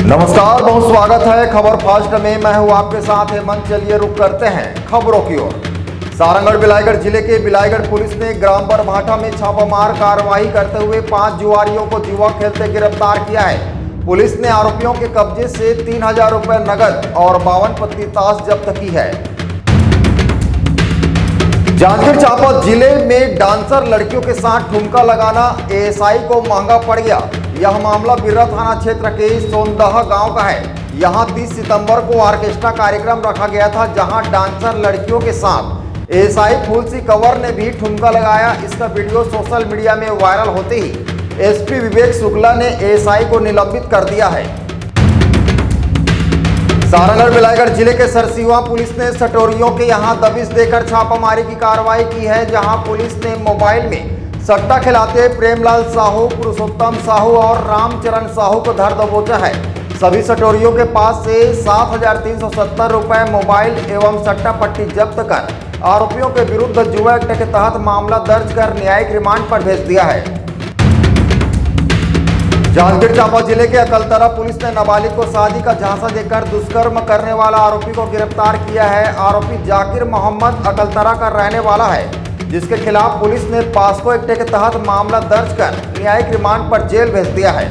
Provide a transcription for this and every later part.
नमस्कार, बहुत स्वागत है खबर फास्ट में। मैं हूं आपके साथ हेमंत। चलिए रुक करते हैं खबरों की ओर। सारंगढ़ बिलाईगढ़ जिले के बिलाईगढ़ पुलिस ने ग्राम बरभाठा में छापामार कार्रवाई करते हुए 5 जुआरियों को जुआ खेलते गिरफ्तार किया है। पुलिस ने आरोपियों के कब्जे से 3000 रुपए नगद और 52 पत्ती ताश जब्त की है। जांजगीर चांपा जिले में डांसर लड़कियों के साथ ठुमका लगाना एएसआई को महंगा पड़ गया। यह मामला बिर्रा थाना क्षेत्र के सोनदह गांव का है। यहां 30 सितंबर को ऑर्केस्ट्रा कार्यक्रम रखा गया था, जहां डांसर लड़कियों के साथ एएसआई फूलसी कंवर ने भी ठुमका लगाया। इसका वीडियो सोशल मीडिया में वायरल होते ही एसपी विवेक शुक्ला ने एएसआई को निलंबित कर दिया है। सारंगढ़ बिलाईगढ़ जिले के सरसीवा पुलिस ने सटोरियों के यहां दबिश देकर छापामारी की कार्रवाई की है, जहां पुलिस ने मोबाइल में सट्टा खिलाते प्रेमलाल साहू, पुरुषोत्तम साहू और रामचरण साहू को धर दबोचा है। सभी सटोरियों के पास से 7370 रुपए, मोबाइल एवं सट्टा पट्टी जब्त कर आरोपियों के विरुद्ध जुआ एक्ट के तहत मामला दर्ज कर न्यायिक रिमांड पर भेज दिया है। जांजगीर चांपा जिले के अकलतरा पुलिस ने नाबालिग को शादी का झांसा देकर दुष्कर्म करने वाला आरोपी को गिरफ्तार किया है। आरोपी जाकिर मोहम्मद अकलतरा का रहने वाला है, जिसके खिलाफ पुलिस ने पास्को एक्ट के तहत मामला दर्ज कर न्यायिक रिमांड पर जेल भेज दिया है।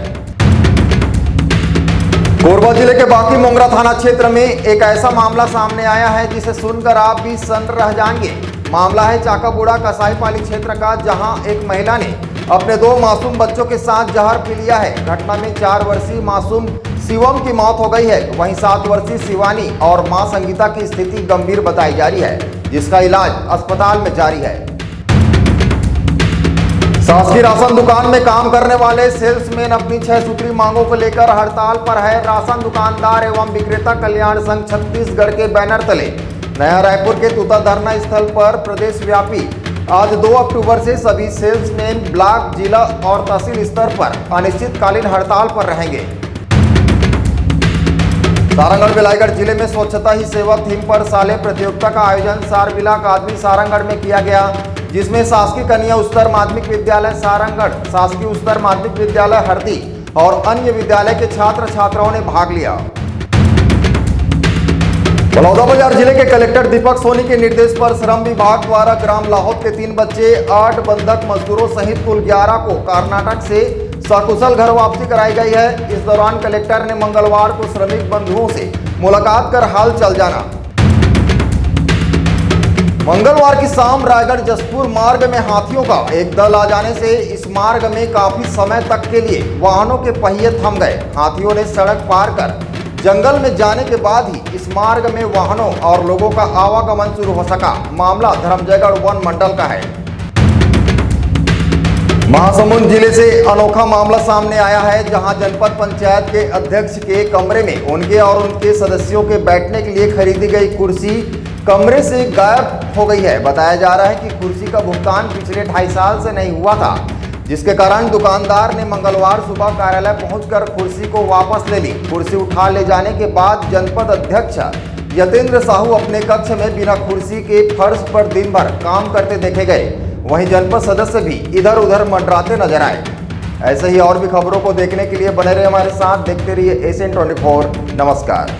कोरबा जिले के बाकी मोंगरा थाना क्षेत्र में एक ऐसा मामला सामने आया है जिसे सुनकर आप भी सन्न रह जाएंगे। मामला है चाकाबूढ़ा कसाईपाली क्षेत्र का, जहां एक महिला ने अपने 2 मासूम बच्चों के साथ जहर पी लिया है। घटना में 4 वर्षीय मासूम शिवम की मौत हो गई है। वहीं 7 वर्षीय शिवानी और मां संगीता की स्थिति गंभीर बताई जा रही है, जिसका इलाज अस्पताल में जारी है। शासकीय राशन दुकान में काम करने वाले सेल्समैन अपनी 6 सूत्री मांगों को लेकर हड़ताल पर है। राशन दुकानदार एवं विक्रेता कल्याण संघ छत्तीसगढ़ के बैनर तले नया रायपुर के तूता धरना स्थल पर प्रदेश व्यापी आज 2 अक्टूबर से सभी सेल्समैन ब्लॉक, जिला और तहसील स्तर पर अनिश्चितकालीन हड़ताल पर रहेंगे। सारंगढ़ बिलाईगढ़ जिले में स्वच्छता ही सेवा थीम पर साले प्रतियोगिता का आयोजन सारबिला अकादमी सारंगढ़ में किया गया, जिसमें शासकीय कन्या उच्चतर माध्यमिक विद्यालय सारंगढ़, शासकीय उच्चतर माध्यमिक विद्यालय हरदी और अन्य विद्यालय के छात्र छात्राओं ने भाग लिया। बलौदाबाजार जिले के कलेक्टर दीपक सोनी के निर्देश पर श्रम विभाग द्वारा ग्राम लाहौद के 3 बच्चे, 8 बंधक मजदूरों सहित कुल 11 को कर्नाटक से सकुशल घर वापसी कराई गई है। इस दौरान कलेक्टर ने मंगलवार को श्रमिक बंधुओं से मुलाकात कर हाल चाल जाना। मंगलवार की शाम रायगढ़ जसपुर मार्ग में हाथियों का एक दल आ जाने से इस मार्ग में काफी समय तक के लिए वाहनों के पहिए थम गए। हाथियों ने सड़क पार कर जंगल में जाने के बाद ही इस मार्ग में वाहनों और लोगों का आवागमन शुरू हो सका। मामला धर्मजयगढ़ वन मंडल का है। महासमुंद जिले से अनोखा मामला सामने आया है, जहां जनपद पंचायत के अध्यक्ष के कमरे में उनके और उनके सदस्यों के बैठने के लिए खरीदी गई कुर्सी कमरे से गायब हो गई है। बताया जा रहा है कि कुर्सी का भुगतान पिछले 2.5 साल से नहीं हुआ था, जिसके कारण दुकानदार ने मंगलवार सुबह कार्यालय पहुंचकर कुर्सी को वापस ले ली। कुर्सी उठा ले जाने के बाद जनपद अध्यक्ष यतेंद्र साहू अपने कक्ष में बिना कुर्सी के फर्श पर दिन भर काम करते देखे गए। वहीं जनपद सदस्य भी इधर उधर मंडराते नजर आए। ऐसे ही और भी खबरों को देखने के लिए बने रहे हमारे साथ। देखते रहिए एशियन 24। नमस्कार।